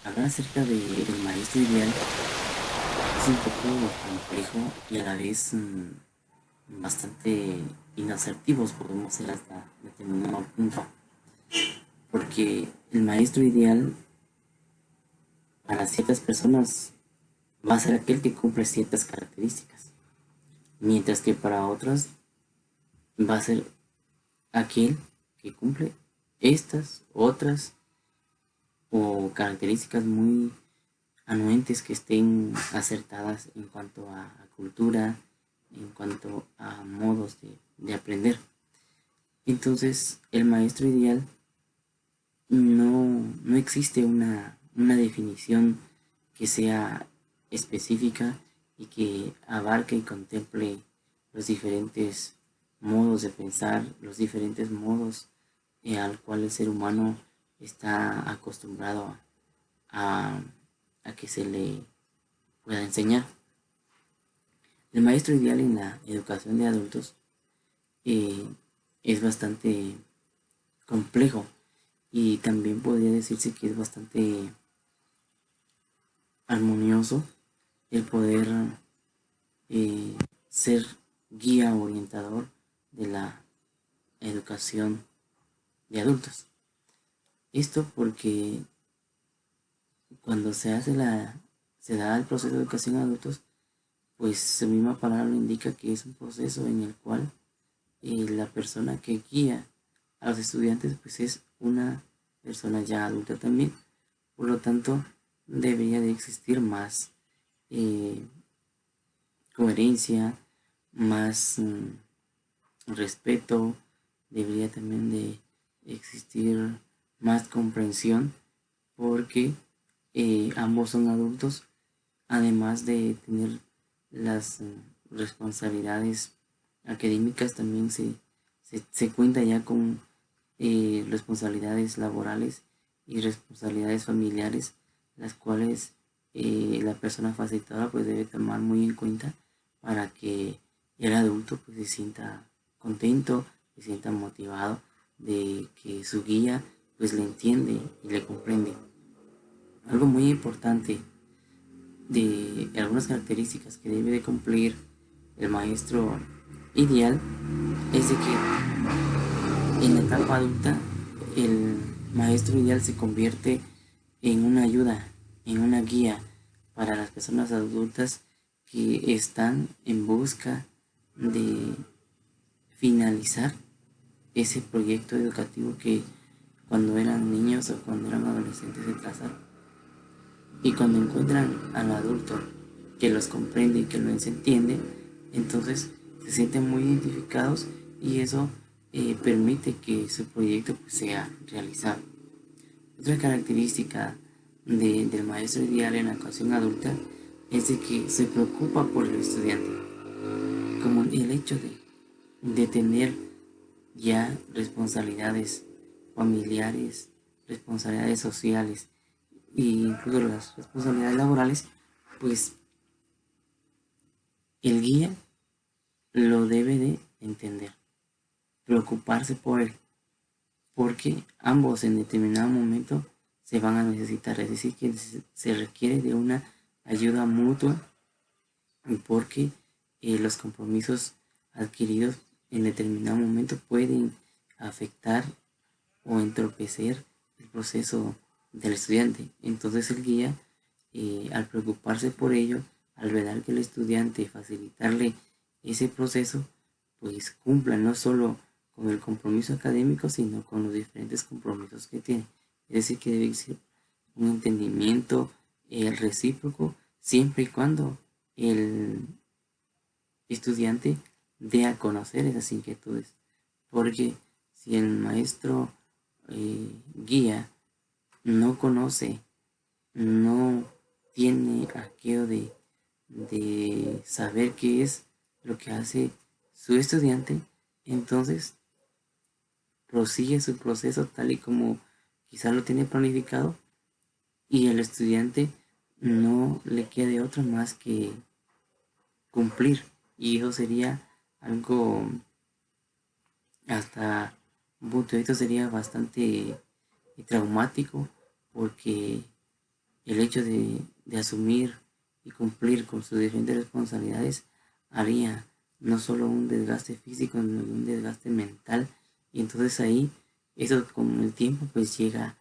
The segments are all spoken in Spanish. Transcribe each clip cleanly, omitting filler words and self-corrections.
Hablar acerca del maestro ideal es un poco complejo y a la vez bastante inasertivos, podemos ser hasta determinado punto, porque el maestro ideal para ciertas personas va a ser aquel que cumple ciertas características, mientras que para otras va a ser aquel que cumple estas, otras o características muy anuentes que estén acertadas en cuanto a cultura, en cuanto a modos de aprender. Entonces, el maestro ideal no existe una definición que sea específica y que abarque y contemple los diferentes modos de pensar, los diferentes modos al cual el ser humano está acostumbrado a, a que se le pueda enseñar. El maestro ideal en la educación de adultos eh, es bastante complejo y también podría decirse que es bastante armonioso el poder eh, ser guía orientador de la educación de adultos. Esto porque cuando se da el proceso de educación de adultos, pues su misma palabra lo indica que es un proceso en el cual la persona que guía a los estudiantes pues es una persona ya adulta también. Por lo tanto, debería de existir más eh, coherencia, más respeto, debería también de existir más comprensión porque ambos son adultos, además de tener las responsabilidades académicas, también se cuenta ya con responsabilidades laborales y responsabilidades familiares, las cuales la persona facilitadora pues debe tomar muy en cuenta para que el adulto pues se sienta contento, se sienta motivado de que su guía pues le entiende y le comprende. Algo muy importante de algunas características que debe de cumplir el maestro ideal es de que en la etapa adulta el maestro ideal se convierte en una ayuda, en una guía para las personas adultas que están en busca de finalizar ese proyecto educativo que cuando eran niños o cuando eran adolescentes se trazaron. Y cuando encuentran al adulto que los comprende y que los entiende, entonces se sienten muy identificados y eso permite que su proyecto pues, sea realizado. Otra característica del maestro ideal en la educación adulta es de que se preocupa por el estudiante, como el hecho de tener ya responsabilidades familiares, responsabilidades sociales e incluso las responsabilidades laborales, pues el guía lo debe de entender, preocuparse por él, porque ambos en determinado momento se van a necesitar, es decir, que se requiere de una ayuda mutua porque los compromisos adquiridos en determinado momento pueden afectar o entorpecer el proceso del estudiante. Entonces el guía, al preocuparse por ello, al velar que el estudiante facilitarle ese proceso, pues cumpla no solo con el compromiso académico, sino con los diferentes compromisos que tiene. Es decir, que debe ser un entendimiento recíproco siempre y cuando el estudiante dé a conocer esas inquietudes. Porque si el maestro guía no conoce, no tiene aquello de saber qué es lo que hace su estudiante, entonces prosigue su proceso tal y como quizá lo tiene planificado y el estudiante no le queda de otra más que cumplir. Y eso sería algo, hasta un punto de vista sería bastante traumático porque el hecho de asumir y cumplir con sus diferentes responsabilidades haría no solo un desgaste físico, sino un desgaste mental. Y entonces ahí, eso con el tiempo pues llega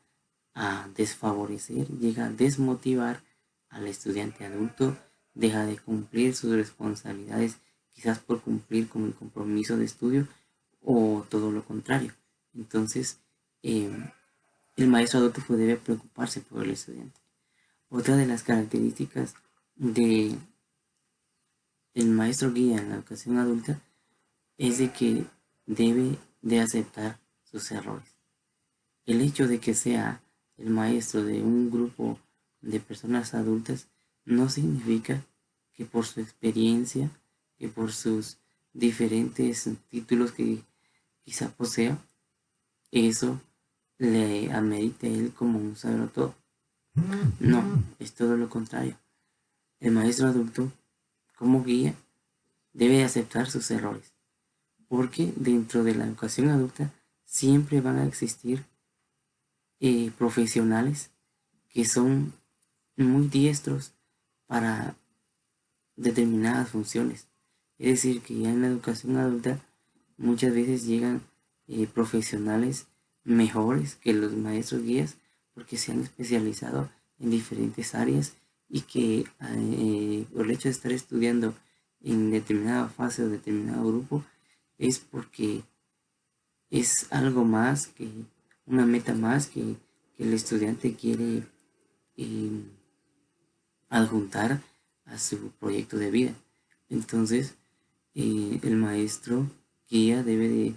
a desfavorecer, llega a desmotivar al estudiante adulto, deja de cumplir sus responsabilidades, quizás por cumplir con el compromiso de estudio o todo lo contrario. Entonces, el maestro adulto pues debe preocuparse por el estudiante. Otra de las características de el maestro guía en la educación adulta es de que debe de aceptar sus errores. El hecho de que sea el maestro de un grupo de personas adultas no significa que por su experiencia, que por sus diferentes títulos que quizá posea, eso le amerite a él como un saberlo todo. No, es todo lo contrario. El maestro adulto, como guía, debe aceptar sus errores, porque dentro de la educación adulta siempre van a existir profesionales que son muy diestros para determinadas funciones. Es decir, que ya en la educación adulta muchas veces llegan profesionales mejores que los maestros guías porque se han especializado en diferentes áreas y que por el hecho de estar estudiando en determinada fase o determinado grupo es porque es algo más que una meta más que el estudiante quiere eh, adjuntar a su proyecto de vida. Entonces, el maestro guía debe de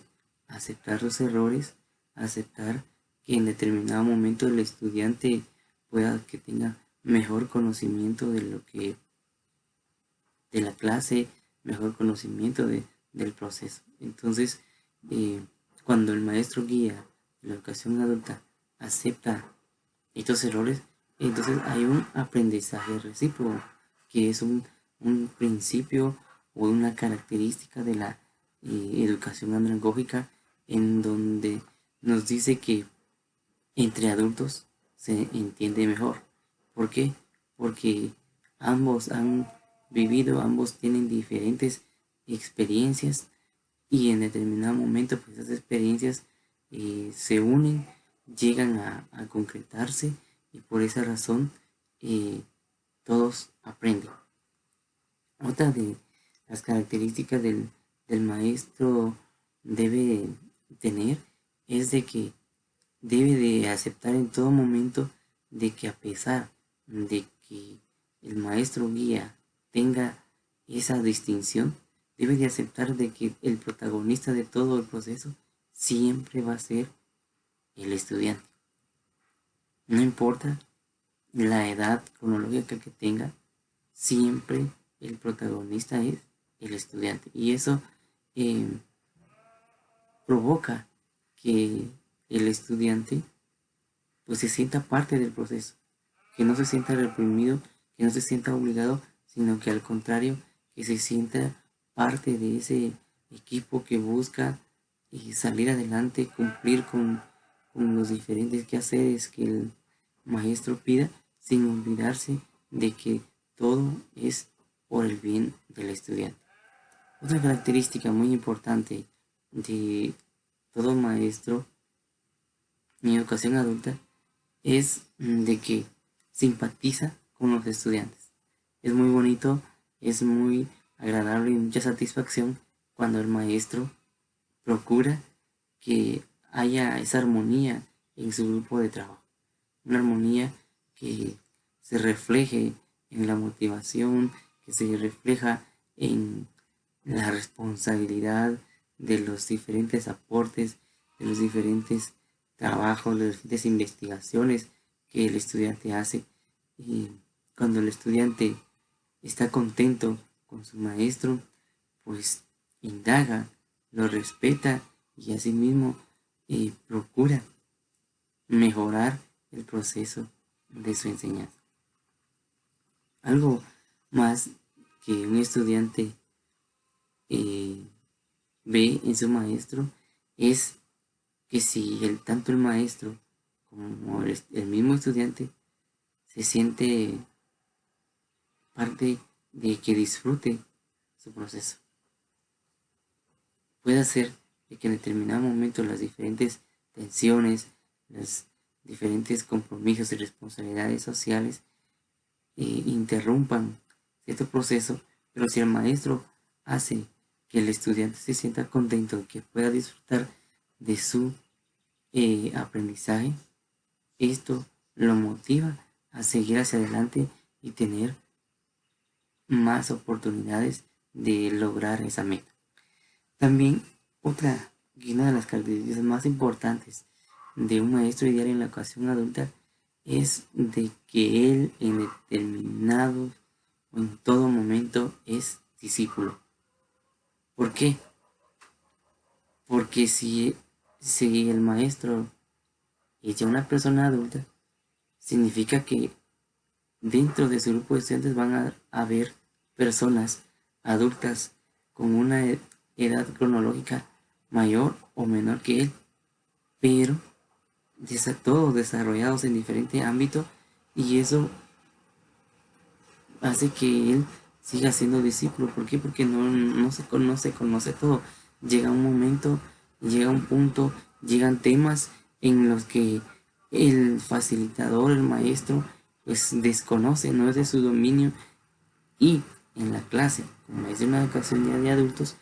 aceptar los errores, aceptar que en determinado momento el estudiante pueda que tenga mejor conocimiento de lo que de la clase, mejor conocimiento del proceso. Entonces, eh, cuando el maestro guía de la educación adulta acepta estos errores, entonces hay un aprendizaje recíproco, que es un principio o una característica de la educación andragógica en donde nos dice que entre adultos se entiende mejor. ¿Por qué? Porque ambos han vivido, ambos tienen diferentes experiencias y en determinado momento pues esas experiencias se unen, llegan a concretarse y por esa razón todos aprenden. Otra de las características del maestro debe tener es de que debe de aceptar en todo momento de que a pesar de que el maestro guía tenga esa distinción, debe de aceptar de que el protagonista de todo el proceso siempre va a ser el estudiante. No importa la edad cronológica que tenga, siempre el protagonista es el estudiante. Y eso eh, provoca que el estudiante pues se sienta parte del proceso, que no se sienta reprimido, que no se sienta obligado, sino que al contrario, que se sienta parte de ese equipo que busca salir adelante, cumplir con los diferentes quehaceres que el maestro pida, sin olvidarse de que todo es por el bien del estudiante. Otra característica muy importante de todo maestro en educación adulta es de que simpatiza con los estudiantes. Es muy bonito, es muy agradable y mucha satisfacción cuando el maestro procura que haya esa armonía en su grupo de trabajo. Una armonía que se refleje en la motivación, que se refleja en la responsabilidad de los diferentes aportes, de los diferentes trabajos, de las diferentes investigaciones que el estudiante hace. Y cuando el estudiante está contento con su maestro, pues indaga, lo respeta y asimismo procura mejorar el proceso de su enseñanza. Algo más que un estudiante ve en su maestro es que si tanto el maestro como el mismo estudiante se siente parte de que disfrute su proceso. Puede ser de que en determinado momento las diferentes tensiones, los diferentes compromisos y responsabilidades sociales interrumpan cierto proceso, pero si el maestro hace que el estudiante se sienta contento y que pueda disfrutar de su aprendizaje, esto lo motiva a seguir hacia adelante y tener más oportunidades de lograr esa meta. También una de las características más importantes de un maestro ideal en la educación adulta es de que él en determinado o en todo momento es discípulo. ¿Por qué? Porque si el maestro es ya una persona adulta, significa que dentro de su grupo de estudiantes van a haber personas adultas con una edad cronológica mayor o menor que él, pero todos desarrollados en diferente ámbito, y eso hace que él siga siendo discípulo. ¿Por qué? Porque no se conoce todo. Llega un momento, llega un punto, llegan temas en los que el facilitador, el maestro, pues desconoce, no es de su dominio, y en la clase, como es de una educación ya de adultos,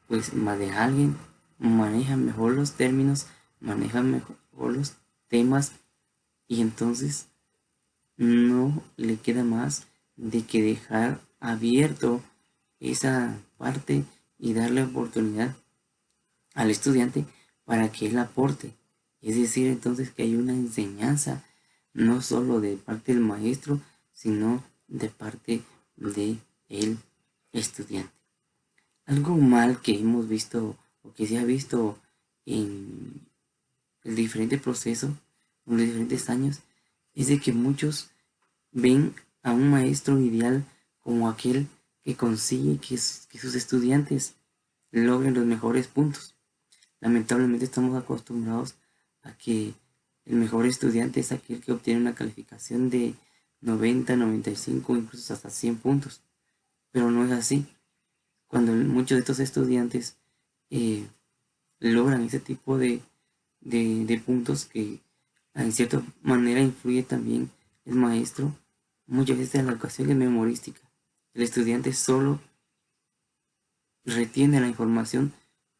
pues más de alguien maneja mejor los términos, maneja mejor los temas, y entonces no le queda más de que dejar abierto esa parte y darle oportunidad al estudiante para que él aporte. Es decir, entonces que hay una enseñanza no solo de parte del maestro, sino de parte de el estudiante. Algo mal que hemos visto o que se ha visto en el diferente proceso, en los diferentes años, es de que muchos ven a un maestro ideal como aquel que consigue que sus estudiantes logren los mejores puntos. Lamentablemente estamos acostumbrados a que el mejor estudiante es aquel que obtiene una calificación de 90, 95, incluso hasta 100 puntos. Pero no es así. Cuando muchos de estos estudiantes logran ese tipo de puntos que en cierta manera influye también el maestro, muchas veces la educación es memorística. El estudiante solo retiene la información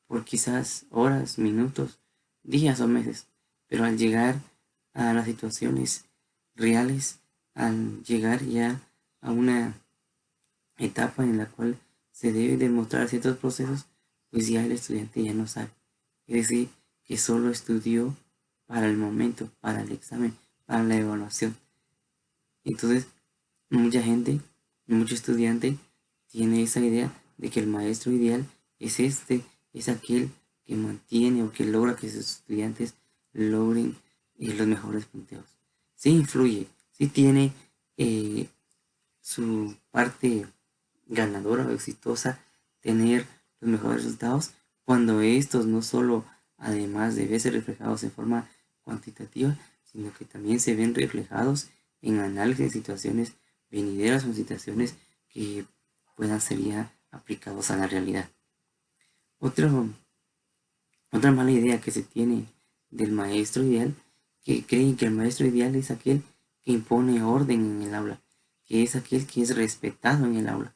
por quizás horas, minutos, días o meses, pero al llegar a las situaciones reales, al llegar ya a una etapa en la cual se debe demostrar ciertos procesos, pues ya el estudiante ya no sabe. Es decir, que solo estudió para el momento, para el examen, para la evaluación. Entonces, mucha gente, mucho estudiante tiene esa idea de que el maestro ideal es es aquel que mantiene o que logra que sus estudiantes logren los mejores punteos. Sí influye, sí tiene su parte ganadora o exitosa tener los mejores resultados cuando estos no solo, además de verse reflejados en forma cuantitativa, sino que también se ven reflejados en análisis de situaciones venideras o situaciones que puedan ser ya aplicados a la realidad. Otra mala idea que se tiene del maestro ideal, que creen que el maestro ideal es aquel que impone orden en el aula, que es aquel que es respetado en el aula.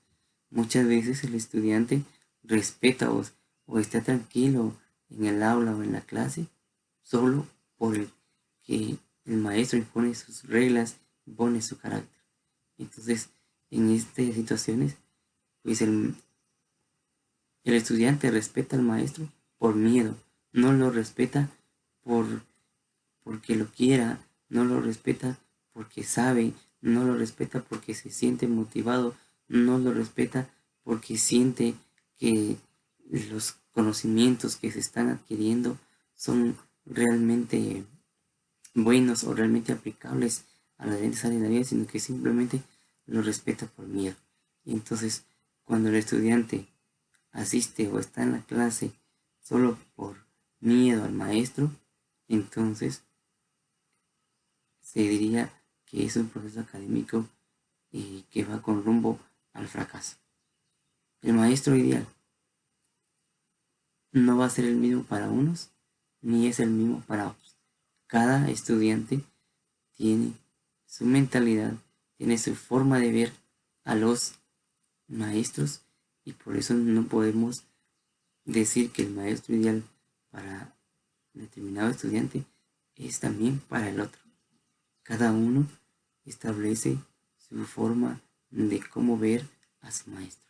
Muchas veces el estudiante respeta o está tranquilo en el aula o en la clase solo por el que el maestro impone sus reglas, impone su carácter. Entonces, en estas situaciones, pues el estudiante respeta al maestro por miedo, no lo respeta por, porque lo quiera, no lo respeta porque sabe, no lo respeta porque se siente motivado, no lo respeta porque siente que los conocimientos que se están adquiriendo son realmente buenos o realmente aplicables a las diferentes áreas de la vida, sino que simplemente lo respeta por miedo. Y entonces, cuando el estudiante asiste o está en la clase solo por miedo al maestro, entonces se diría que es un proceso académico que va con rumbo al fracaso. El maestro ideal no va a ser el mismo para unos ni es el mismo para otros. Cada estudiante tiene su mentalidad, tiene su forma de ver a los maestros y por eso no podemos decir que el maestro ideal para determinado estudiante es también para el otro. Cada uno establece su forma de cómo ver a su maestro.